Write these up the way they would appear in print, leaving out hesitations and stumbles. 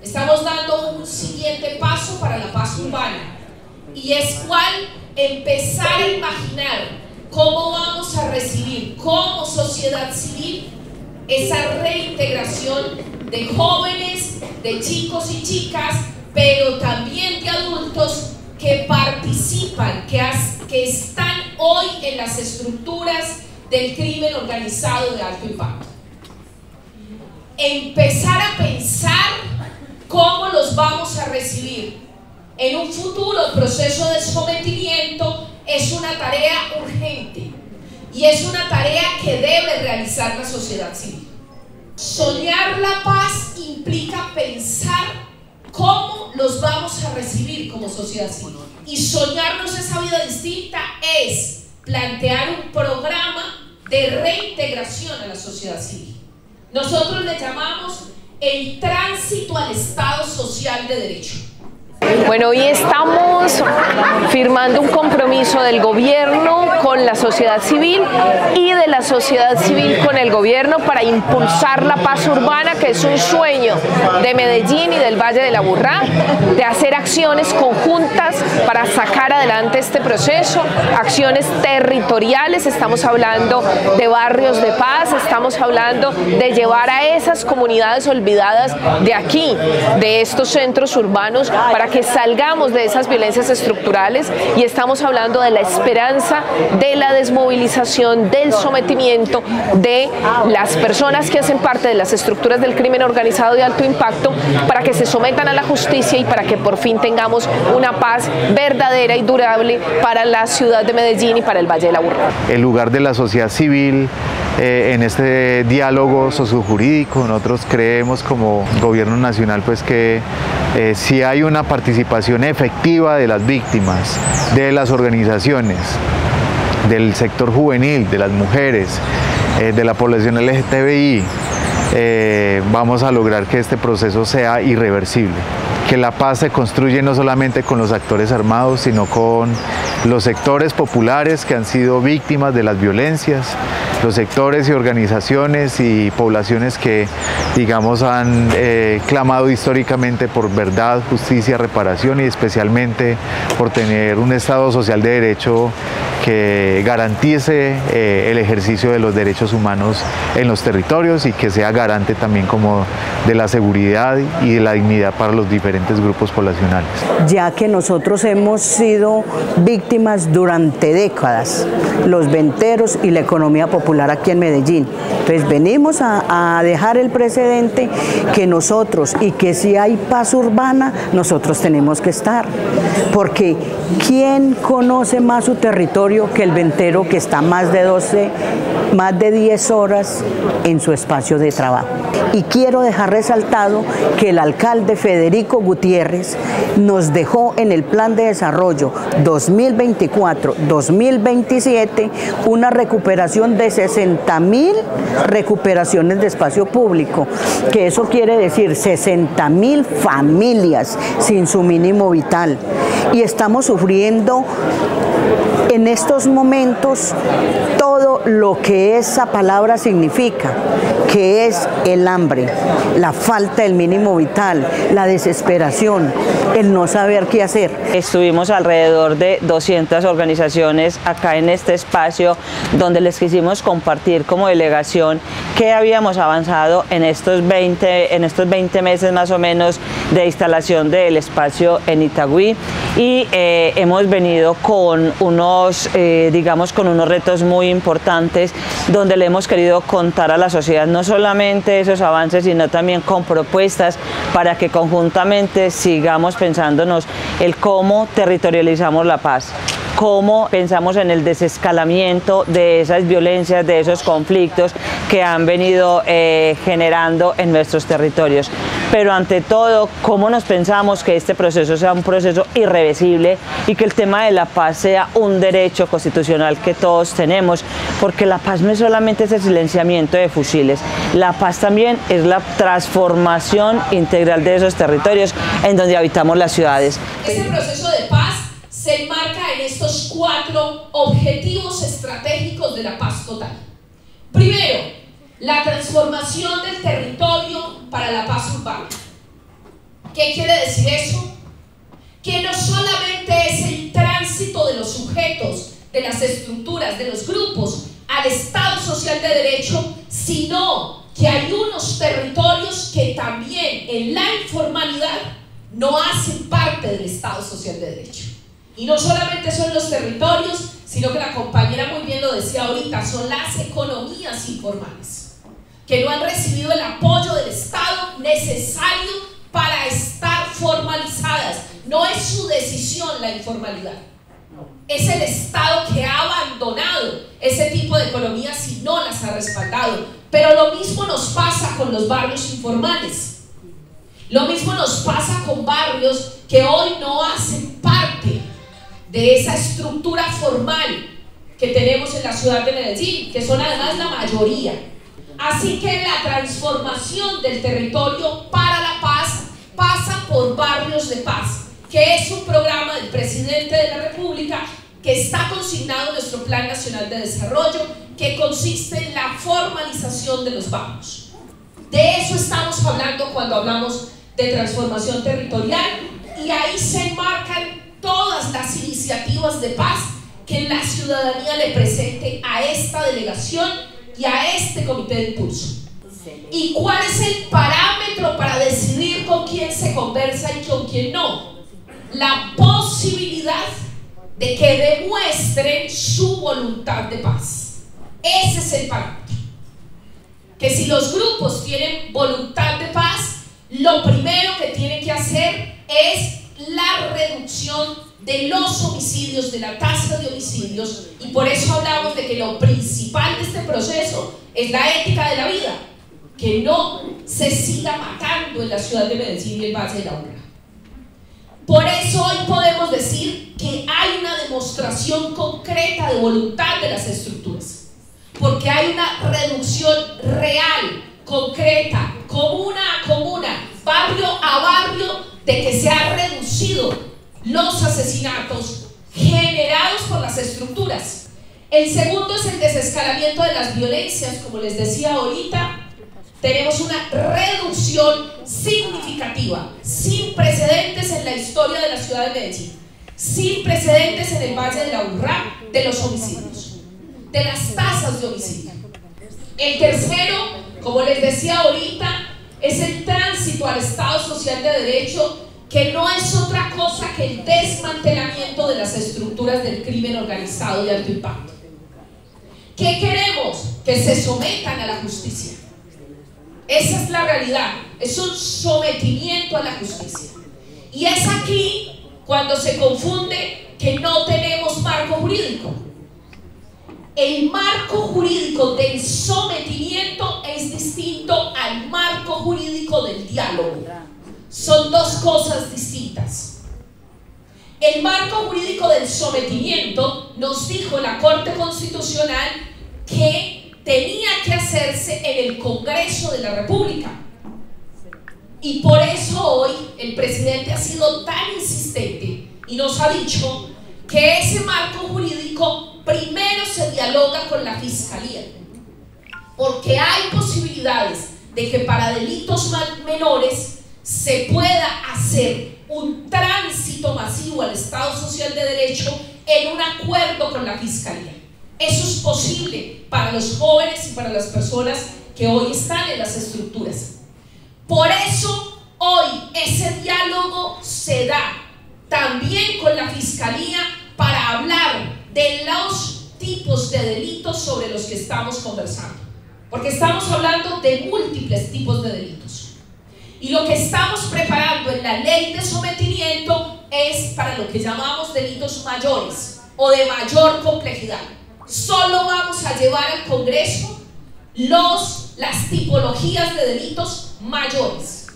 Estamos dando un siguiente paso para la paz urbana, y es cuál empezar a imaginar cómo vamos a recibir como sociedad civil esa reintegración de jóvenes, de chicos y chicas, pero también de adultos que participan, que están hoy en las estructuras del crimen organizado de alto impacto. Empezar a pensar cómo los vamos a recibir en un futuro proceso de sometimiento es una tarea urgente y es una tarea que debe realizar la sociedad civil. Soñar la paz implica pensar cómo los vamos a recibir como sociedad civil, y soñarnos esa vida distinta es plantear un programa de reintegración a la sociedad civil. Nosotros le llamamos el tránsito al Estado social de derecho. Bueno, hoy estamos firmando un compromiso del gobierno con la sociedad civil y de la sociedad civil con el gobierno para impulsar la paz urbana, que es un sueño de Medellín y del Valle del Aburrá, de hacer acciones conjuntas para sacar adelante este proceso, acciones territoriales. Estamos hablando de barrios de paz, estamos hablando de llevar a esas comunidades olvidadas de aquí, de estos centros urbanos, para que salgamos de esas violencias estructurales, y estamos hablando de la esperanza, de la desmovilización, del sometimiento de las personas que hacen parte de las estructuras del crimen organizado de alto impacto, para que se sometan a la justicia y para que por fin tengamos una paz verdadera y durable para la ciudad de Medellín y para el Valle del Aburrá. El lugar de la sociedad civil en este diálogo sociojurídico, nosotros creemos como gobierno nacional pues que si hay una participación efectiva de las víctimas, de las organizaciones, del sector juvenil, de las mujeres, de la población LGTBI, vamos a lograr que este proceso sea irreversible. Que la paz se construye no solamente con los actores armados, sino con los sectores populares que han sido víctimas de las violencias, los sectores y organizaciones y poblaciones que, digamos, han clamado históricamente por verdad, justicia, reparación y especialmente por tener un Estado social de derecho que garantice el ejercicio de los derechos humanos en los territorios y que sea garante también como de la seguridad y de la dignidad para los diferentes grupos poblacionales. Ya que nosotros hemos sido víctimas durante décadas, los venteros y la economía popular aquí en Medellín. Entonces venimos a dejar el precedente que nosotros, y que si hay paz urbana, nosotros tenemos que estar. Porque ¿quién conoce más su territorio que el ventero que está más de 10 horas en su espacio de trabajo? Y quiero dejar resaltado que el alcalde Federico Gutiérrez nos dejó en el plan de desarrollo 2024-2027 una recuperación de 60.000 recuperaciones de espacio público, que eso quiere decir 60.000 familias sin su mínimo vital. Y estamos sufriendo en estos momentos todo lo que esa palabra significa, que es el hambre, la falta del mínimo vital, la desesperación, el no saber qué hacer. Estuvimos alrededor de 200 organizaciones acá en este espacio, donde les quisimos compartir como delegación qué habíamos avanzado en estos 20 meses más o menos de instalación del espacio en Itagüí, y hemos venido con unos retos muy importantes, donde le hemos querido contar a la sociedad no solamente esos avances, sino también con propuestas para que conjuntamente sigamos pensándonos el cómo territorializamos la paz, cómo pensamos en el desescalamiento de esas violencias, de esos conflictos que han venido generando en nuestros territorios. Pero ante todo, cómo nos pensamos que este proceso sea un proceso irreversible y que el tema de la paz sea un derecho constitucional que todos tenemos, porque la paz no es solamente ese silenciamiento de fusiles, la paz también es la transformación integral de esos territorios en donde habitamos las ciudades. Este proceso de paz se enmarca en estos 4 objetivos estratégicos de la paz total. Primero, la transformación del territorio para la paz urbana. ¿Qué quiere decir eso? Que no solamente es el tránsito de los sujetos, de las estructuras, de los grupos al Estado social de derecho, sino que hay unos territorios que también en la informalidad no hacen parte del Estado social de derecho. Y no solamente son los territorios, sino que la compañera muy bien lo decía ahorita, son las economías informales, que no han recibido el apoyo del Estado necesario para estar formalizadas. No es su decisión la informalidad, es el Estado que ha abandonado ese tipo de economías y no las ha respaldado. Pero lo mismo nos pasa con los barrios informales, lo mismo nos pasa con barrios que hoy no hacen parte de esa estructura formal que tenemos en la ciudad de Medellín, que son además la mayoría. Así que la transformación del territorio para la paz pasa por Barrios de Paz, que es un programa del presidente de la República que está consignado en nuestro Plan Nacional de Desarrollo, que consiste en la formalización de los barrios. De eso estamos hablando cuando hablamos de transformación territorial, y ahí se enmarcan todas las iniciativas de paz que la ciudadanía le presente a esta delegación y a este comité de impulso. ¿Y cuál es el parámetro para decidir con quién se conversa y con quién no? La posibilidad de que demuestren su voluntad de paz. Ese es el parámetro. Que si los grupos tienen voluntad de paz, lo primero que tienen que hacer es la reducción de los homicidios, de la tasa de homicidios, y por eso hablamos de que lo principal de este proceso es la ética de la vida, que no se siga matando en la ciudad de Medellín y el Valle de la Urra. Por eso hoy podemos decir que hay una demostración concreta de voluntad de las estructuras, porque hay una reducción real, concreta, comuna a comuna, barrio a barrio, de que se han reducido los asesinatos generados por las estructuras. El segundo es el desescalamiento de las violencias. Como les decía ahorita, tenemos una reducción significativa, sin precedentes en la historia de la ciudad de Medellín, sin precedentes en el Valle de la Urra, de los homicidios, de las tasas de homicidio. El tercero, como les decía ahorita, es el tránsito al Estado social de derecho, que no es otra cosa que el desmantelamiento de las estructuras del crimen organizado de alto impacto. ¿Qué queremos? Que se sometan a la justicia. Esa es la realidad, es un sometimiento a la justicia. Y es aquí cuando se confunde que no tenemos marco jurídico. El marco jurídico del sometimiento es distinto al marco jurídico del diálogo. Son dos cosas distintas. El marco jurídico del sometimiento nos dijo la Corte Constitucional que tenía que hacerse en el Congreso de la República. Y por eso hoy el presidente ha sido tan insistente y nos ha dicho que ese marco jurídico primero se dialoga con la Fiscalía, porque hay posibilidades de que para delitos menores se pueda hacer un tránsito masivo al Estado social de derecho en un acuerdo con la Fiscalía. Eso es posible para los jóvenes y para las personas que hoy están en las estructuras. Por eso hoy ese diálogo se da también con la Fiscalía para hablar de los tipos de delitos sobre los que estamos conversando, porque estamos hablando de múltiples tipos de delitos. Y lo que estamos preparando en la ley de sometimiento es para lo que llamamos delitos mayores o de mayor complejidad. Solo vamos a llevar al Congreso las tipologías de delitos mayores.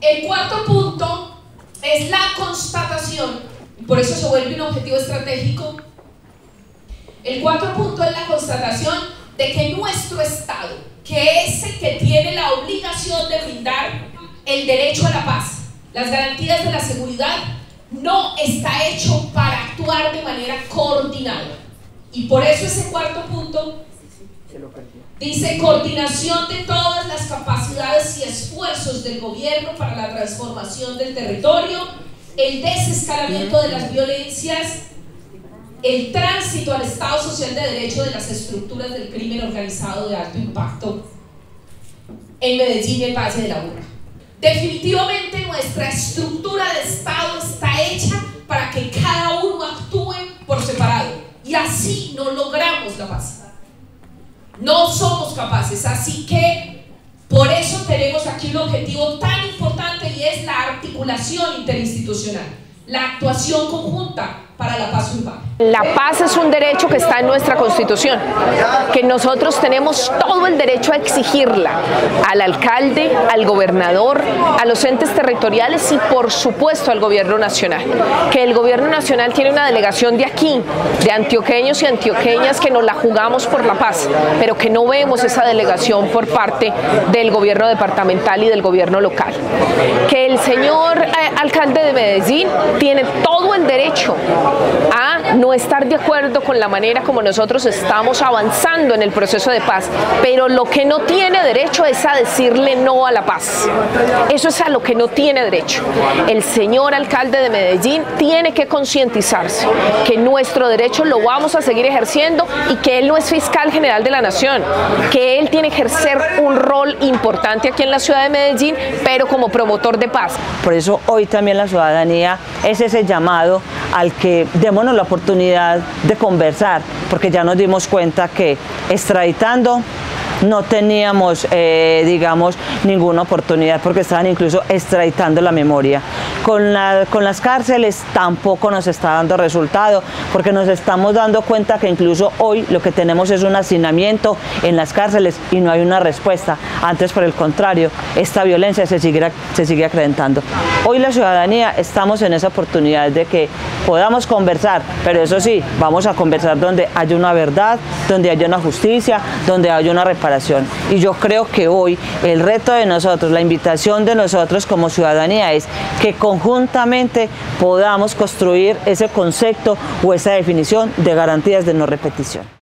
El cuarto punto es la constatación, y por eso se vuelve un objetivo estratégico. El cuarto punto es la constatación de que nuestro Estado, que es el que tiene la obligación de brindar el derecho a la paz, las garantías de la seguridad, no está hecho para actuar de manera coordinada. Y por eso ese cuarto punto Dice: coordinación de todas las capacidades y esfuerzos del gobierno para la transformación del territorio, el desescalamiento de las violencias, el tránsito al Estado social de derecho de las estructuras del crimen organizado de alto impacto en Medellín y el Valle de la Aburrá. Definitivamente nuestra estructura de Estado está hecha para que cada uno actúe por separado, y así no logramos la paz. No somos capaces, así que por eso tenemos aquí un objetivo tan importante, y es la articulación interinstitucional, la actuación conjunta para la paz urbana. La paz es un derecho que está en nuestra Constitución, que nosotros tenemos todo el derecho a exigirla al alcalde, al gobernador, a los entes territoriales y por supuesto al gobierno nacional. Que el gobierno nacional tiene una delegación de aquí, de antioqueños y antioqueñas que nos la jugamos por la paz, pero que no vemos esa delegación por parte del gobierno departamental y del gobierno local. Que el señor alcalde de Medellín tiene todo el derecho a no estar de acuerdo con la manera como nosotros estamos avanzando en el proceso de paz, pero lo que no tiene derecho es a decirle no a la paz. Eso es a lo que no tiene derecho. El señor alcalde de Medellín tiene que concientizarse que nuestro derecho lo vamos a seguir ejerciendo y que él no es fiscal general de la nación, que él tiene que ejercer un rol importante aquí en la ciudad de Medellín, pero como promotor de paz. Por eso hoy también la ciudadanía es ese llamado al que démonos la oportunidad de conversar, porque ya nos dimos cuenta que extraditando no teníamos, digamos, ninguna oportunidad, porque estaban incluso extraditando la memoria. Con las cárceles tampoco nos está dando resultado, porque nos estamos dando cuenta que incluso hoy lo que tenemos es un hacinamiento en las cárceles y no hay una respuesta. Antes, por el contrario, esta violencia se sigue acrecentando. Hoy la ciudadanía estamos en esa oportunidad de que podamos conversar, pero eso sí, vamos a conversar donde haya una verdad, donde haya una justicia, donde haya una reparación. Y yo creo que hoy el reto de nosotros, la invitación de nosotros como ciudadanía es que conjuntamente podamos construir ese concepto o esa definición de garantías de no repetición.